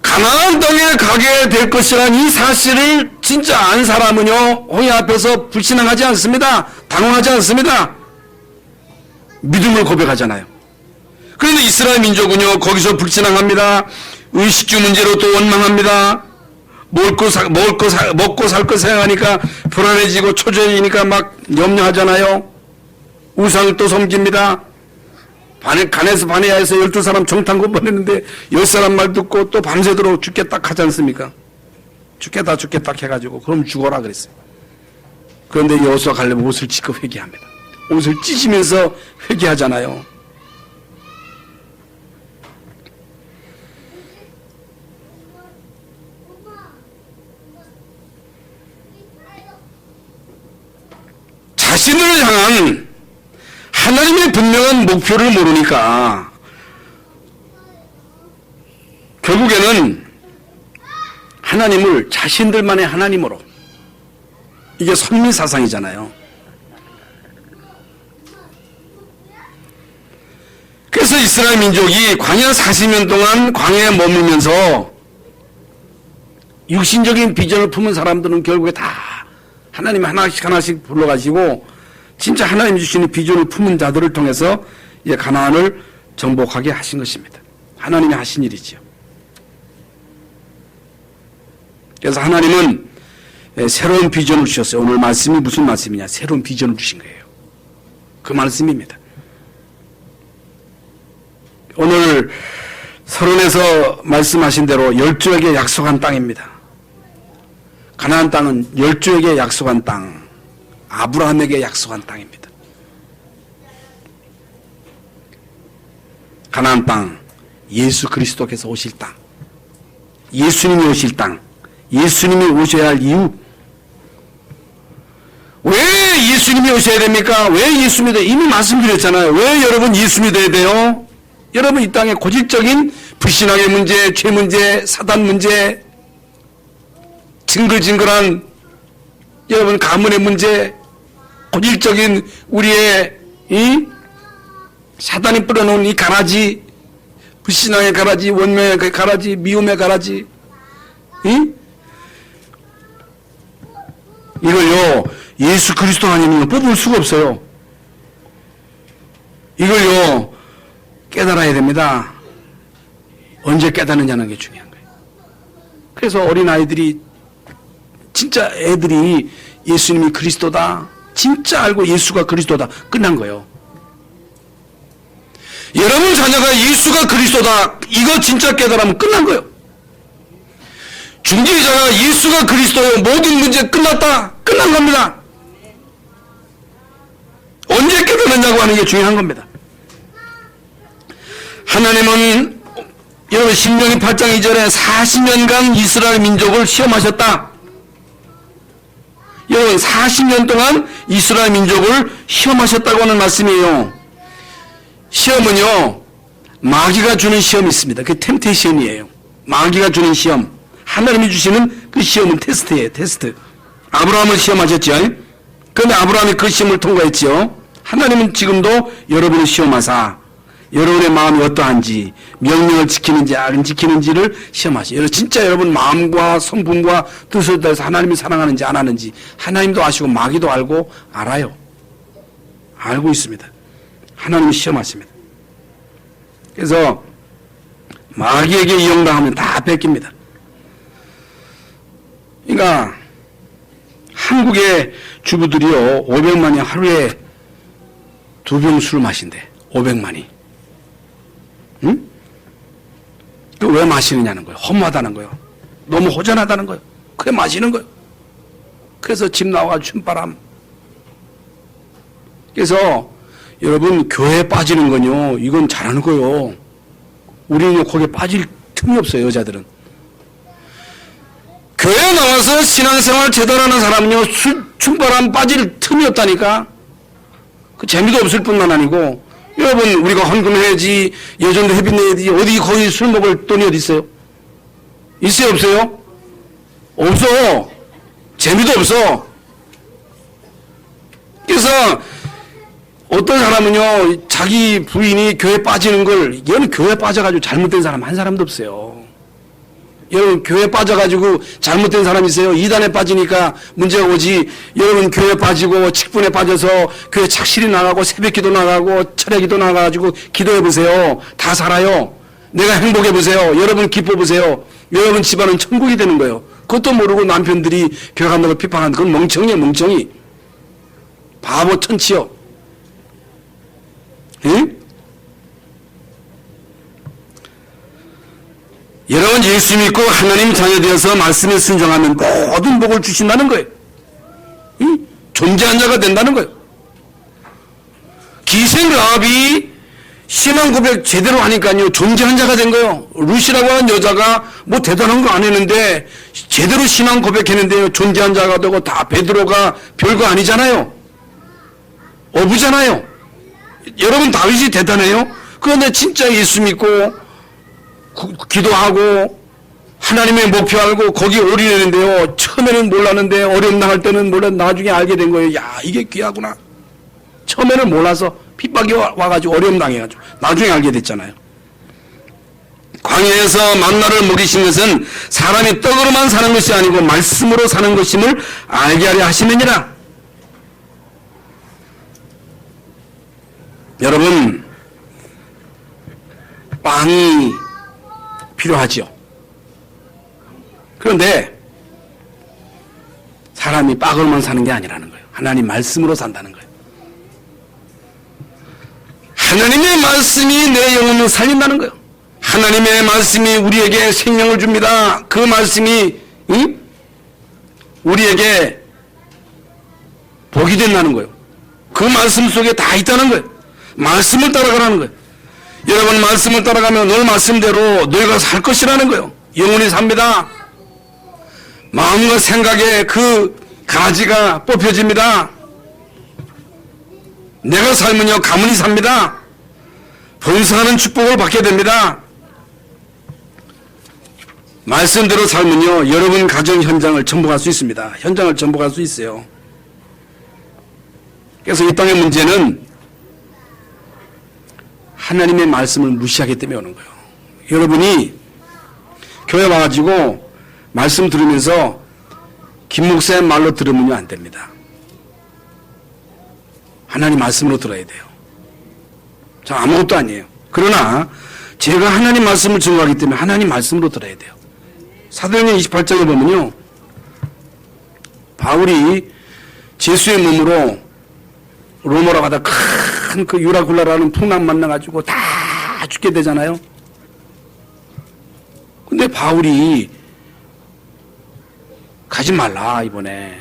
Speaker 1: 가나안 땅에 가게 될 것이란 이 사실을 진짜 안 사람은요, 홍해 앞에서 불신앙하지 않습니다. 당황하지 않습니다. 믿음을 고백하잖아요. 그런데 이스라엘 민족은요, 거기서 불신앙합니다. 의식주 문제로 또 원망합니다. 먹고 살 거 생각하니까 불안해지고 초조해지니까 막 염려하잖아요. 우상을 또 섬깁니다. 간에서 바네아에서 12사람 정탐구 보냈는데 10사람 말 듣고 또 밤새도록 죽겠다 하지 않습니까? 죽겠다 해가지고 그럼 죽어라 그랬어요. 그런데 여호수아 갈렙 옷을 찢고 회개합니다. 옷을 찢으면서 회개하잖아요. 자신을 향한 하나님의 분명한 목표를 모르니까 결국에는 하나님을 자신들만의 하나님으로, 이게 선미사상이잖아요. 그래서 이스라엘 민족이 광야 40년 동안 광야에 머물면서 육신적인 비전을 품은 사람들은 결국에 다 하나님 하나씩 불러가시고 진짜 하나님 주시는 비전을 품은 자들을 통해서 이제 가나안을 정복하게 하신 것입니다. 하나님이 하신 일이지요. 그래서 하나님은 새로운 비전을 주셨어요. 오늘 말씀이 무슨 말씀이냐? 새로운 비전을 주신 거예요. 그 말씀입니다. 오늘 서론에서 말씀하신 대로 12에게 약속한 땅입니다. 가나안 땅은 12에게 약속한 땅, 아브라함에게 약속한 땅입니다. 가나안 땅, 예수 그리스도께서 오실 땅, 예수님이 오실 땅, 예수님이 오셔야 할 이유. 왜 예수님이 오셔야 됩니까? 왜 예수 믿어야 돼요? 이미 말씀드렸잖아요. 왜 여러분 예수 믿어야 돼요? 여러분 이 땅에 고질적인 불신앙의 문제, 죄 문제, 사단 문제, 징글징글한 여러분 가문의 문제, 고질적인 우리의 이 사단이 뿌려놓은 이 가라지, 불신앙의 가라지, 원명의 가라지, 미움의 가라지, 이걸요 예수 그리스도 아니면 뽑을 수가 없어요. 이걸요 깨달아야 됩니다. 언제 깨닫느냐는 게 중요한 거예요. 그래서 어린아이들이 진짜 애들이 예수님이 그리스도다 진짜 알고 예수가 그리스도다 끝난 거예요. 여러분 자녀가 예수가 그리스도다 이거 진짜 깨달으면 끝난 거예요. 중직자가 예수가 그리스도요 모든 문제 끝났다 끝난 겁니다. 언제 깨닫느냐고 하는 게 중요한 겁니다. 하나님은 여러분 신명기 8장 2절에 40년간 이스라엘 민족을 시험하셨다. 여러분 40년 동안 이스라엘 민족을 시험하셨다고 하는 말씀이에요. 시험은요 마귀가 주는 시험이 있습니다. 그게 템테이션이에요. 마귀가 주는 시험, 하나님이 주시는 그 시험은 테스트예요. 테스트. 아브라함을 시험하셨죠. 그런데 아브라함이 그 시험을 통과했죠. 하나님은 지금도 여러분을 시험하사 여러분의 마음이 어떠한지, 명령을 지키는지 안 지키는지를 시험하시죠. 진짜 여러분 마음과 성품과 뜻을 따라서 하나님을 사랑하는지 안 하는지 하나님도 아시고 마귀도 알고 알아요. 알고 있습니다. 하나님이 시험하십니다. 그래서 마귀에게 이용당하면 다 뺏깁니다. 그러니까 한국의 주부들이요 500만이 하루에 2병 술을 마신대. 500만이. 응? 그 왜 마시느냐는 거예요. 허무하다는 거예요. 너무 호전하다는 거예요. 그래 마시는 거예요. 그래서 집 나와 춤바람. 그래서 여러분 교회에 빠지는 건요 이건 잘하는 거예요. 우리는 거기에 빠질 틈이 없어요. 여자들은. 교회에 나와서 신앙생활 제대로 하는 사람은요 춤바람 빠질 틈이 없다니까. 그 재미도 없을 뿐만 아니고 여러분 우리가 헌금해야지 예전도 회비 내야지 어디 거기 술 먹을 돈이 어디 있어요? 있어요 없어요? 없어. 재미도 없어. 그래서 어떤 사람은요 자기 부인이 교회 빠지는 걸 얘는 교회 빠져가지고 잘못된 사람 한 사람도 없어요. 여러분 교회 빠져가지고 잘못된 사람 있어요? 이단에 빠지니까 문제가 오지. 여러분 교회 빠지고 직분에 빠져서 교회 착실히 나가고 새벽기도 나가고 철야기도 나가가지고 기도해보세요. 다 살아요. 내가 행복해보세요. 여러분 기뻐보세요. 여러분 집안은 천국이 되는 거예요. 그것도 모르고 남편들이 교회 간다고 비판하는 그건 멍청이에요. 멍청이. 바보 천치요. 응? 여러분 예수 믿고 하나님 자녀 되어서 말씀에 순종하면 모든 복을 주신다는 거예요. 응? 존재한 자가 된다는 거예요. 기생 라합이 신앙 고백 제대로 하니까요 존재한 자가 된 거예요. 루시라고 하는 여자가 뭐 대단한 거 안 했는데 제대로 신앙 고백했는데요 존재한 자가 되고 다 베드로가 별거 아니잖아요. 어부잖아요. 여러분 다윗이 대단해요. 그런데 진짜 예수 믿고 기도하고 하나님의 목표 알고 거기에 올인했는데요. 처음에는 몰랐는데 어려움 당할 때는 몰라 나중에 알게 된 거예요. 야, 이게 귀하구나. 처음에는 몰라서 핍박이 와가지고 어려움 당해가지고 나중에 알게 됐잖아요. 광야에서 만나를 먹이신 것은 사람이 떡으로만 사는 것이 아니고 말씀으로 사는 것임을 알게 하려 하심이니라. 여러분, 빵이 필요하지요. 그런데 사람이 빵으로만 사는 게 아니라는 거예요. 하나님 말씀으로 산다는 거예요. 하나님의 말씀이 내 영혼을 살린다는 거예요. 하나님의 말씀이 우리에게 생명을 줍니다. 그 말씀이 우리에게 복이 된다는 거예요. 그 말씀 속에 다 있다는 거예요. 말씀을 따라가라는 거예요. 여러분, 말씀을 따라가면 늘 말씀대로 너희가 살 것이라는 거예요. 영혼이 삽니다. 마음과 생각에 그 가지가 뽑혀집니다. 내가 살면요 가문이 삽니다. 번성하는 축복을 받게 됩니다. 말씀대로 살면요 여러분 가정 현장을 전복할 수 있습니다. 현장을 전복할 수 있어요. 그래서 이 땅의 문제는 하나님의 말씀을 무시하기 때문에 오는 거예요. 여러분이 교회 와가지고 말씀 들으면서 김 목사의 말로 들으면 안 됩니다. 하나님 말씀으로 들어야 돼요. 저 아무것도 아니에요. 그러나 제가 하나님 말씀을 증거하기 때문에 하나님 말씀으로 들어야 돼요. 사도행전 28장에 보면요 바울이 제수의 몸으로 로마로 가다 큰 그 유라굴라라는 풍랑 만나가지고 다 죽게 되잖아요. 근데 바울이 가지 말라 이번에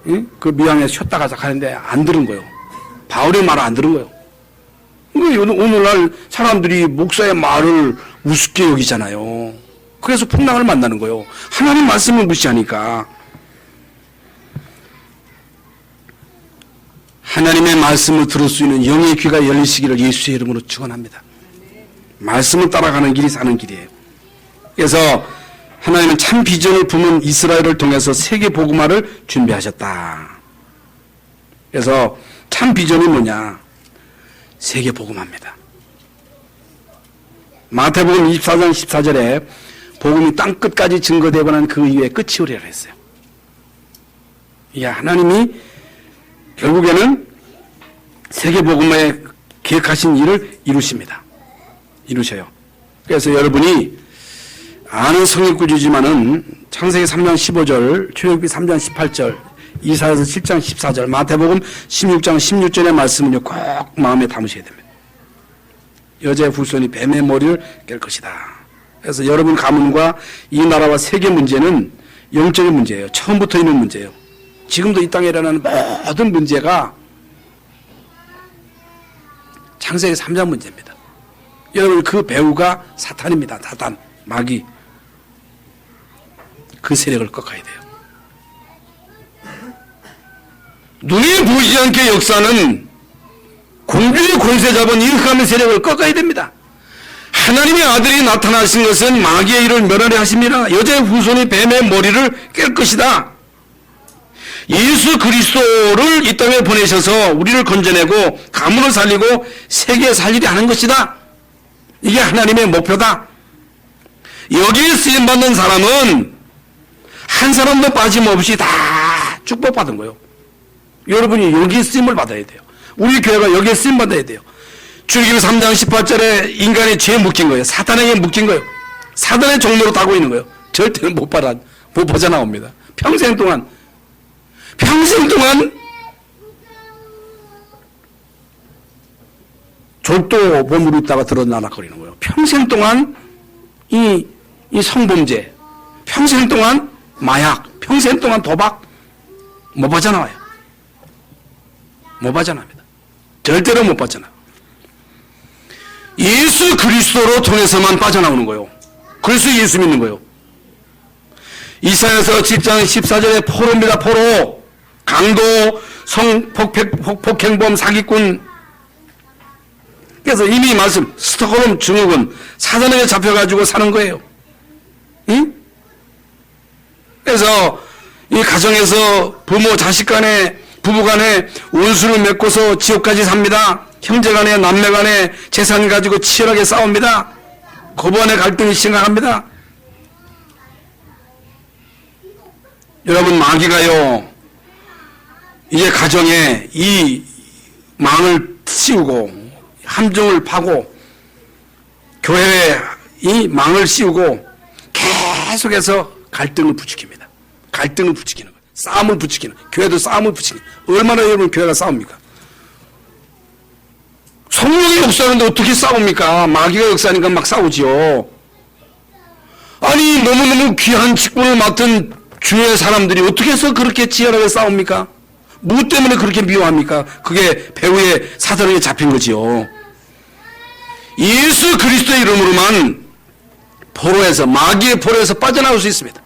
Speaker 1: 응? 그 미항에 쉬었다 가자 하는데 안 들은 거예요. 바울의 말을 안 들은 거예요. 오늘날 사람들이 목사의 말을 우습게 여기잖아요. 그래서 풍랑을 만나는 거예요. 하나님 말씀을 무시하니까. 하나님의 말씀을 들을 수 있는 영의 귀가 열리시기를 예수의 이름으로 축원합니다. 말씀을 따라가는 길이 사는 길이에요. 그래서 하나님은 참 비전을 품은 이스라엘을 통해서 세계 복음화를 준비하셨다. 그래서 참 비전이 뭐냐? 세계 복음화입니다. 마태복음 24장 14절에 복음이 땅 끝까지 증거되거나 그 이후에 끝이 오리라 했어요. 이게 하나님이 결국에는 세계 복음화에 계획하신 일을 이루십니다. 이루셔요. 그래서 여러분이 아는 성경 구주지만은 창세기 3장 15절, 출애굽기 3장 18절, 이사야서 7장 14절, 마태복음 16장 16절의 말씀은요 꼭 마음에 담으셔야 됩니다. 여자의 후손이 뱀의 머리를 깰 것이다. 그래서 여러분 가문과 이 나라와 세계 문제는 영적인 문제예요. 처음부터 있는 문제예요. 지금도 이 땅에 일어나는 모든 문제가 창세기 3장 문제입니다. 여러분 그 배후가 사탄입니다. 사탄, 마귀. 그 세력을 꺾어야 돼요. 눈에 보이지 않게 역사는 공중의 권세 잡은 이 흑암의 세력을 꺾어야 됩니다. 하나님의 아들이 나타나신 것은 마귀의 일을 멸하려 하십니다. 여자의 후손이 뱀의 머리를 깰 것이다. 예수 그리스도를 이 땅에 보내셔서 우리를 건져내고 가문을 살리고 세계에 살리려 하는 것이다. 이게 하나님의 목표다. 여기에 쓰임받는 사람은 한 사람도 빠짐없이 다 축복받은 거예요. 여러분이 여기에 쓰임을 받아야 돼요. 우리 교회가 여기에 쓰임 받아야 돼요. 출애굽기 3장 18절에 인간의 죄에 묶인 거예요. 사탄에게 묶인 거예요. 사탄의 종로로 타고 있는 거예요. 절대로 못 벗어나옵니다. 평생 동안 족도 몸으로 있다가 드러나락거리는 거예요. 평생 동안 이 성범죄, 평생 동안 마약, 평생 동안 도박 못 빠져나와요. 못 빠져나옵니다. 절대로 못 빠져나와요. 예수 그리스도로 통해서만 빠져나오는 거예요. 그래서 예수 믿는 거예요. 이사야서 7장 14절에 포로입니다. 포로. 강도, 폭행범, 사기꾼. 그래서 이미 말씀, 스톡홀름 증후군, 사단에게 잡혀가지고 사는 거예요. 응? 그래서 이 가정에서 부모, 자식 간에, 부부 간에 원수를 맺고서 지옥까지 삽니다. 형제 간에, 남매 간에 재산 가지고 치열하게 싸웁니다. 고부간의 갈등이 심각합니다. 여러분, 마귀가요, 이제 가정에 이 망을 씌우고 함정을 파고 교회에 이 망을 씌우고 계속해서 갈등을 부추깁니다. 갈등을 부추기는 거예요. 싸움을 부추기는 거예요. 교회도 싸움을 부추기는 거예요. 얼마나 여러분 교회가 싸웁니까? 성령이 역사하는데 어떻게 싸웁니까? 마귀가 역사하니까 막 싸우지요. 아니 너무너무 귀한 직분을 맡은 주의 사람들이 어떻게 해서 그렇게 치열하게 싸웁니까? 무엇 때문에 그렇게 미워합니까? 그게 배후에 사단에게 잡힌 거지요. 예수 그리스도의 이름으로만 포로에서, 마귀의 포로에서 빠져나올 수 있습니다.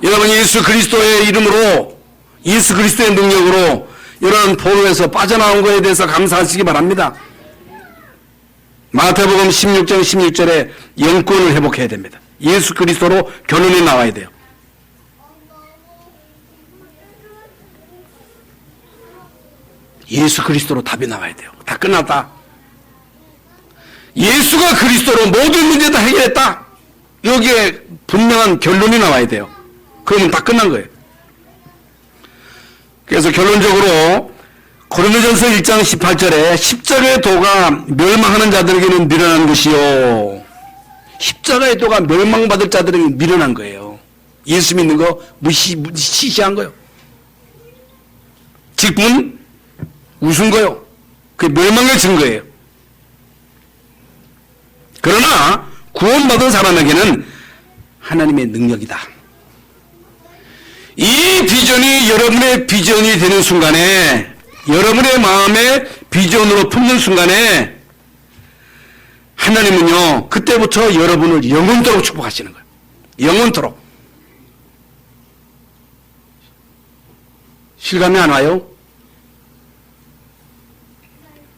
Speaker 1: 여러분, 예수 그리스도의 이름으로, 예수 그리스도의 능력으로 이런 포로에서 빠져나온 것에 대해서 감사하시기 바랍니다. 마태복음 16장 16절에 영권을 회복해야 됩니다. 예수 그리스도로 결론이 나와야 돼요. 예수 그리스도로 답이 나와야 돼요. 다 끝났다. 예수가 그리스도로 모든 문제 다 해결했다. 여기에 분명한 결론이 나와야 돼요. 그러면 다 끝난 거예요. 그래서 결론적으로 고린도전서 1장 18절에 십자가의 도가 멸망하는 자들에게는 미련한 것이요. 십자가의 도가 멸망받을 자들에게 미련한 거예요. 예수 믿는 거 시시한 거예요. 직분 웃은 거요. 그게 멸망의 증거예요. 그러나 구원받은 사람에게는 하나님의 능력이다. 이 비전이 여러분의 비전이 되는 순간에, 여러분의 마음에 비전으로 품는 순간에 하나님은요, 그때부터 여러분을 영원토록 축복하시는 거예요. 영원토록. 실감이 안 와요?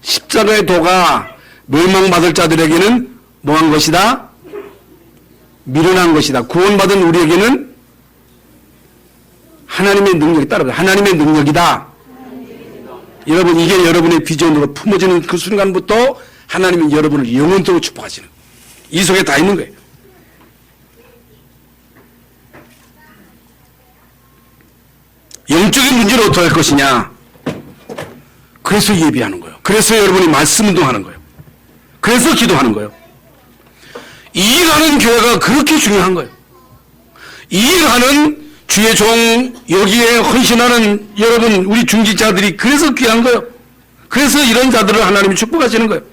Speaker 1: 십자가의 도가 멸망받을 자들에게는 뭐한 것이다? 미련한 것이다. 구원받은 우리에게는 하나님의 능력이 따르다. 하나님의 능력이다. 여러분, 이게 여러분의 비전으로 품어지는 그 순간부터 하나님은 여러분을 영원토록 축복하시는 거예요. 이 속에 다 있는 거예요. 영적인 문제를 어떻게 할 것이냐? 그래서 예비하는 거예요. 그래서 여러분이 말씀 운동하는 거예요. 그래서 기도하는 거예요. 이해가는 교회가 그렇게 중요한 거예요. 이해가는 주의 종, 여기에 헌신하는 여러분, 우리 중직자들이 그래서 귀한 거예요. 그래서 이런 자들을 하나님이 축복하시는 거예요.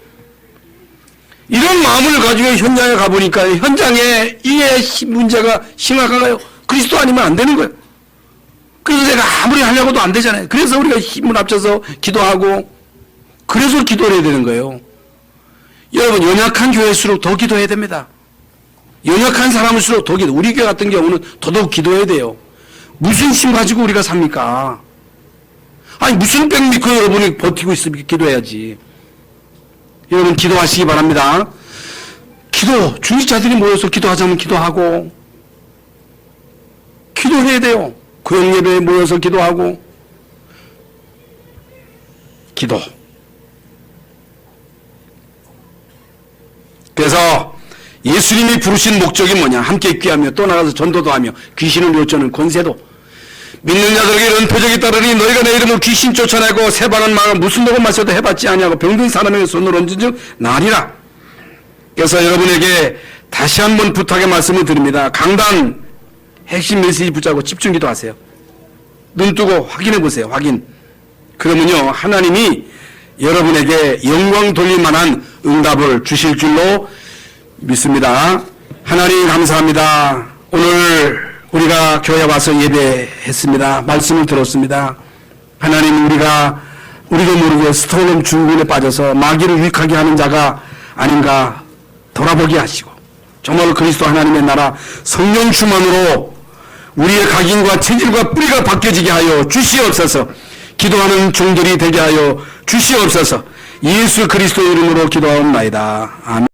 Speaker 1: 이런 마음을 가지고 현장에 가보니까 현장에 이해 문제가 심각한가요? 그리스도 아니면 안 되는 거예요. 그래서 제가 아무리 하려고도 안 되잖아요. 그래서 우리가 힘을 합쳐서 기도하고, 그래서 기도를 해야 되는 거예요. 여러분, 연약한 교회일수록 더 기도해야 됩니다. 연약한 사람일수록 더 기도. 우리 교회 같은 경우는 더더욱 기도해야 돼요. 무슨 힘 가지고 우리가 삽니까? 아니, 무슨 백 믿고 여러분이 버티고 있으면 기도해야지. 여러분, 기도하시기 바랍니다. 기도, 중직자들이 모여서 기도하자면 기도하고, 기도해야 돼요. 구역예배에 모여서 기도하고, 기도. 그래서 예수님이 부르신 목적이 뭐냐? 함께 귀하며 또 나가서 전도도 하며 귀신을 쫓아내는 권세도. 믿는 자들에게 이런 표적이 따르니 너희가 내 이름으로 귀신 쫓아내고 새방은 망을 무슨 먹은 마셔도 해봤지 아니하고 병든 사람에게 손을 얹은 즉 나으리라. 그래서 여러분에게 다시 한번 부탁의 말씀을 드립니다. 강단 핵심 메시지 붙잡고 집중 기도하세요. 눈 뜨고 확인해 보세요. 확인. 그러면요, 하나님이 여러분에게 영광 돌릴 만한 응답을 주실 줄로 믿습니다. 하나님 감사합니다. 오늘 우리가 교회 와서 예배했습니다. 말씀을 들었습니다. 하나님, 우리도 모르게 스톡홀름 증후군에 빠져서 마귀를 유익하게 하는 자가 아닌가 돌아보게 하시고, 정말 그리스도 하나님의 나라 성령 충만으로 우리의 각인과 체질과 뿌리가 바뀌어지게 하여 주시옵소서. 기도하는 종들이 되게 하여 주시옵소서. 예수 그리스도 이름으로 기도하옵나이다. 아멘.